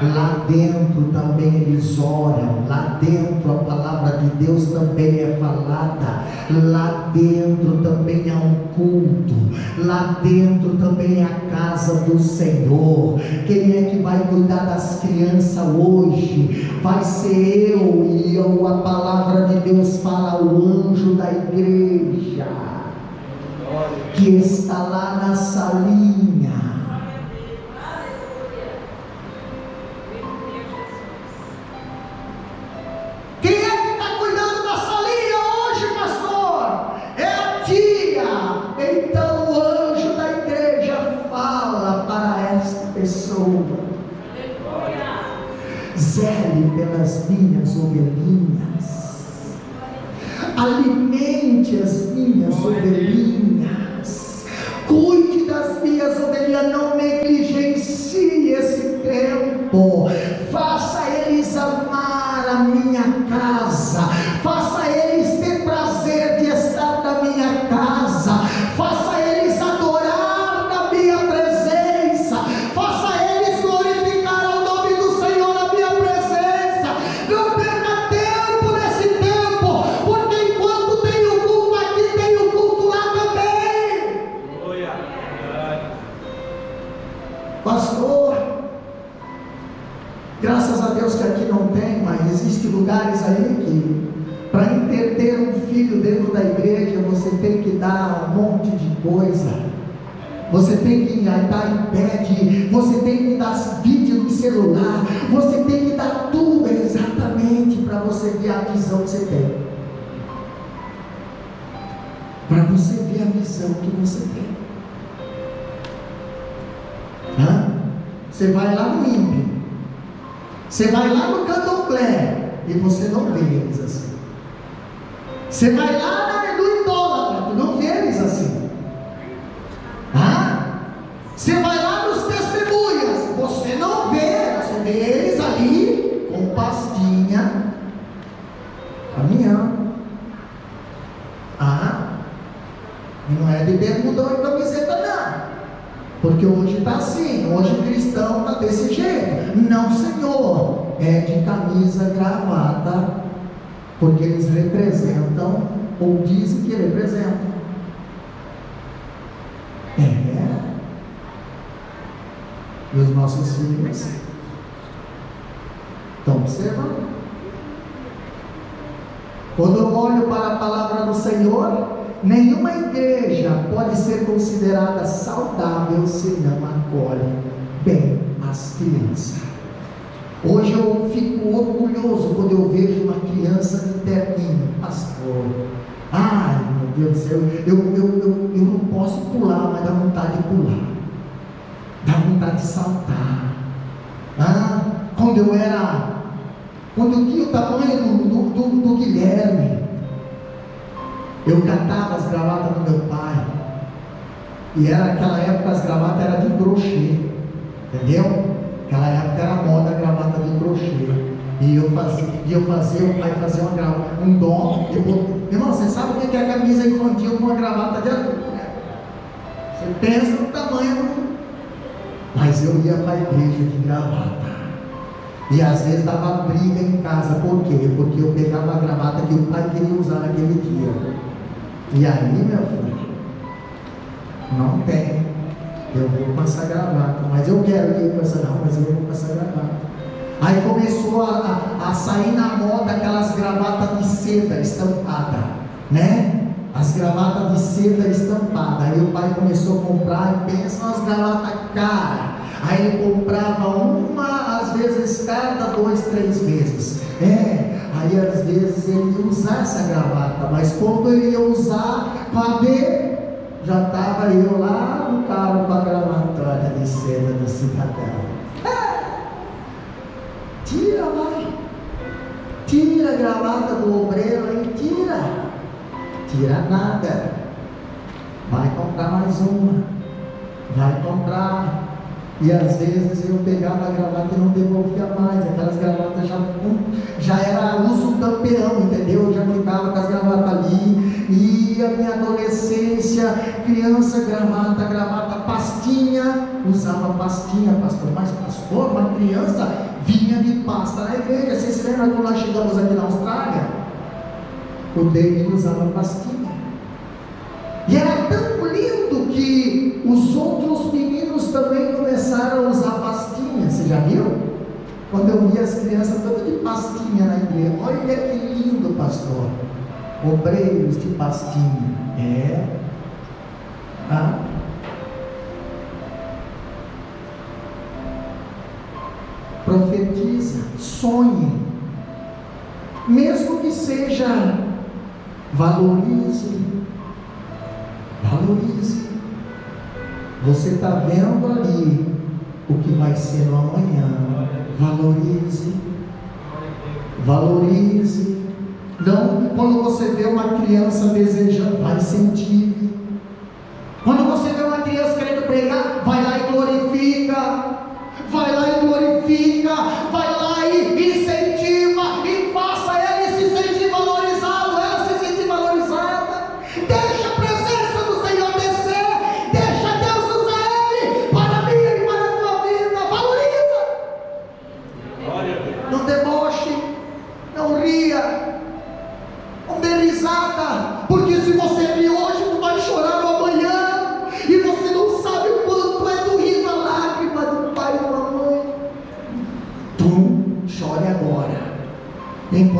Lá dentro também eles oram. Lá dentro a palavra de Deus também é falada. Lá dentro também há um culto. Lá dentro também é a casa do Senhor. Quem é que vai cuidar das crianças hoje? Vai ser eu. E a palavra de Deus fala: o anjo da igreja que está lá na salinha. Quem é que está cuidando da salinha hoje, pastor? É a tia. Então o anjo da igreja fala para esta pessoa: zele pelas minhas ovelhinhas, alimente as minhas ovelhinhas, cuide das minhas ovelhinhas, não negligencie esse tempo, faça eles amar a minha casa, faça eles ter prazer de estar na minha casa, Pastor, graças a Deus que aqui não tem, mas existem lugares aí que para entreter um filho dentro da igreja você tem que dar um monte de coisa. Você tem que dar iPad, você tem que dar vídeo no celular, você tem que dar tudo exatamente para você ver a visão que você tem. Para você ver a visão que você tem. Você vai lá no ímpio, você vai lá no candomblé e você não vê eles assim. Você vai lá no idólatra, tu não vê eles assim. Você vai lá nos testemunhas, você não vê, você vê eles ali com pastinha, caminhando. E não é de bermudão e camiseta não, porque hoje está assim, hoje o cristão está desse jeito. Não, Senhor, é de camisa, gravata, porque eles representam, ou dizem que representam. E os nossos filhos estão observando. Quando eu olho para a palavra do Senhor, nenhuma igreja pode ser considerada saudável se não acolhe bem as crianças. Hoje eu fico orgulhoso quando eu vejo uma criança de terninho, pastor. Ai, meu Deus do céu, eu não posso pular, mas dá vontade de pular. Dá vontade de saltar. Quando eu tinha o tamanho do Guilherme, eu catava as gravatas do meu pai, e naquela época as gravatas eram de crochê, entendeu? Naquela época era moda a gravata de crochê, e eu fazia, o pai fazia um dom, irmão, você sabe o que é a camisa infantil com uma gravata de adulto, né? Você pensa no tamanho. Mas eu ia para a igreja de gravata, e às vezes dava briga em casa. Por quê? Porque eu pegava a gravata que o pai queria usar naquele dia, e aí, meu filho, não tem, eu vou com essa gravata, mas eu quero ir com essa, não, mas eu vou com essa gravata. Aí começou a sair na moda aquelas gravatas de seda estampada, né? As gravatas de seda estampada. Aí o pai começou a comprar, e pensa umas gravatas caras. Aí ele comprava uma, às vezes cada 2, 3 meses. Aí às vezes ele ia usar essa gravata, mas quando ele ia usar, cadê? Já estava eu lá no carro com a gravatória de seda da cidadela. Tira, vai. Tira a gravata do obreiro aí, tira nada, vai comprar mais uma, vai comprar. E às vezes eu pegava a gravata e não devolvia mais, aquelas gravatas já era uso campeão, entendeu? Eu já ficava com as gravatas ali, e a minha adolescência, criança, gravata, pastinha, usava pastinha, pastor, mas pastor, uma criança vinha de pasta na igreja. Vocês se lembram quando nós chegamos aqui na Austrália? O David usava pastinha, e era tão lindo que os outros meninos também começaram a usar pastinha. Você já viu? Quando eu vi as crianças todas de pastinha na igreja, olha que lindo, pastor, obreiros de pastinha. Profetiza, sonhe, mesmo que seja. Valorize. Você está vendo ali o que vai ser no amanhã. Valorize. Não, quando você vê uma criança desejando, vai incentive. Quando você vê uma criança querendo pregar, vai lá e glorifica. Vai lá e incentiva, e faça ele se sentir valorizado, ela se sentir valorizada. Deixa a presença do Senhor descer, deixa Deus usar ele para mim e para a tua vida. Valoriza. Não deboche, não ria, não dê risada, porque se você rir hoje, tu vai chorar no amanhã, e você não sabe o quanto é doída a lágrima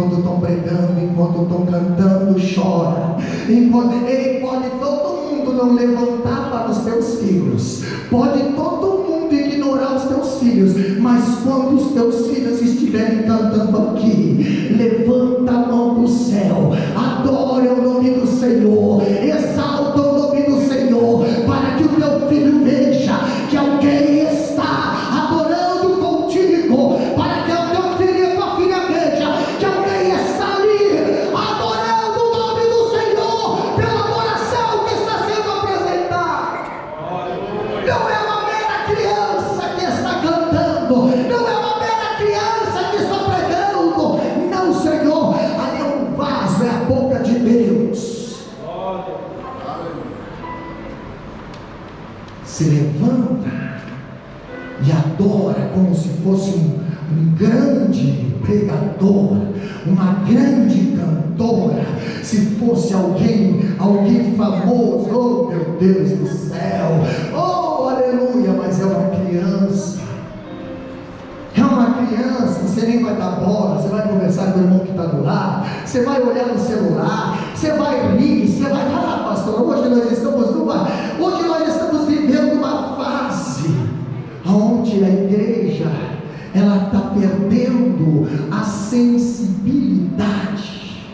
enquanto estão pregando, enquanto estão cantando, chora. Ele pode todo mundo não levantar para os teus filhos, pode todo mundo ignorar os teus filhos, mas quando os teus filhos estiverem cantando aqui, levanta a mão para o céu, adora o nome do Senhor, exalta o nome do Senhor, para que o teu filho veja que alguém está adorando contigo, para que o teu filho e a tua filha veja que alguém está ali adorando o nome do Senhor pela adoração que está sendo apresentada. Não é uma mera criança que está cantando, não é uma mera criança que está pregando, não, Senhor, ali é um vaso, é a boca de Deus. Se levanta e adora como se fosse um grande pregador, uma grande cantora, se fosse alguém famoso. Oh meu Deus do céu, oh aleluia, mas é uma criança. É uma criança, você nem vai dar bola, você vai conversar com o irmão que está do lado, você vai olhar no celular, você vai rir, você vai falar, pastor, hoje nós estamos vivendo uma fase onde a igreja, ela está perdendo a sensibilidade.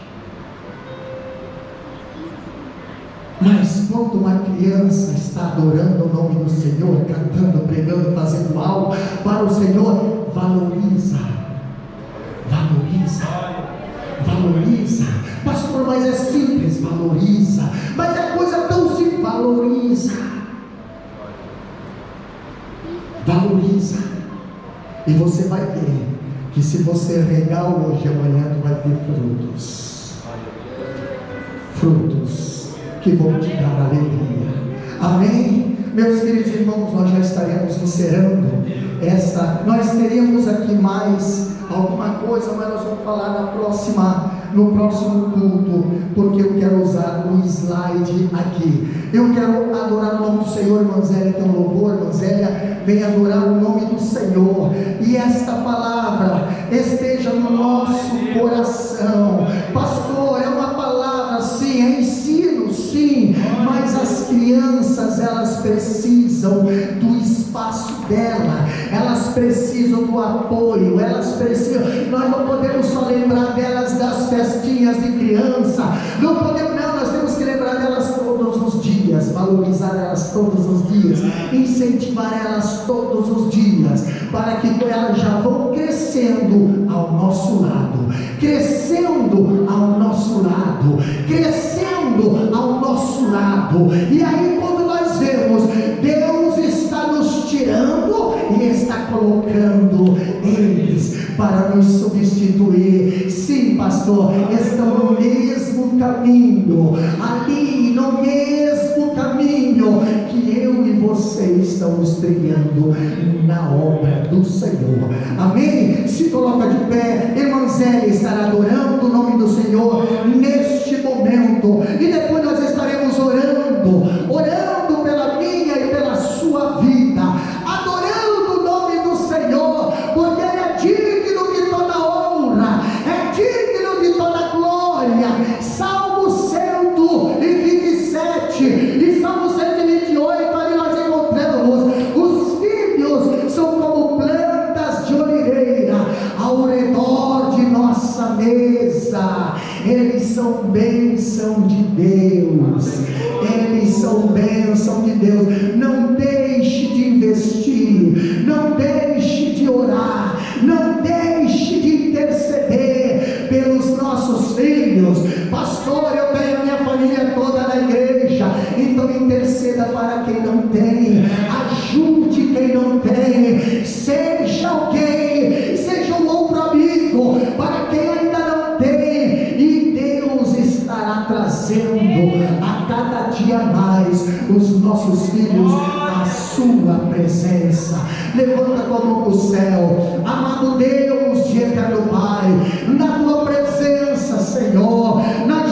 Mas quando uma criança está adorando o nome do Senhor, cantando, pregando, fazendo algo para o Senhor, valoriza. Pastor, mas é simples, valoriza. Mas é coisa tão simples, valoriza. E você vai ver que se você regar hoje, amanhã tu vai ter frutos que vão te dar alegria. Amém? Meus queridos irmãos, nós já estaremos encerrando nós teríamos aqui mais alguma coisa, mas nós vamos falar no próximo culto, porque eu quero usar um slide aqui. Eu quero adorar o nome do Senhor. Irmã Zélia tem um louvor, irmã Zélia, vem adorar o nome do Senhor, e esta palavra esteja no nosso coração. Pastor, é uma palavra sim, é ensino sim, mas as crianças, elas precisam do espaço dela, elas precisam do apoio, nós não podemos só lembrar delas das festinhas de criança, nós temos que lembrar delas todos os dias, valorizar elas todos os dias, incentivar elas todos os dias, para que elas já vão crescendo ao nosso lado, e aí quando nós vemos, Deus está nos tirando e está colocando eles para nos substituir. Sim, pastor, estão no mesmo caminho, ali no mesmo caminho que eu e você estamos trilhando na obra do Senhor. Amém? Se coloca de pé, irmã Zélia estará adorando o nome do Senhor neste momento, e depois nós estaremos orando pela minha e pela sua vida, adorando o nome do Senhor, porque Ele é digno de toda honra, é digno de toda glória. Salmo 127 e Salmo 128, ali nós encontramos: os filhos são como plantas de oliveira ao redor de nossa mesa. Eles são bênção de Deus, não deixe de investir, não deixe de orar, não deixe de interceder pelos nossos filhos. Pastor, eu tenho a minha família toda na igreja, então interceda para quem não tem, ajude quem não tem, seja alguém, seja um outro amigo para quem ainda não tem, e Deus estará trazendo a cada dia mais os nossos filhos à sua presença. Levanta a tua mão para o céu. Amado Deus de eterno Pai, na tua presença, Senhor, na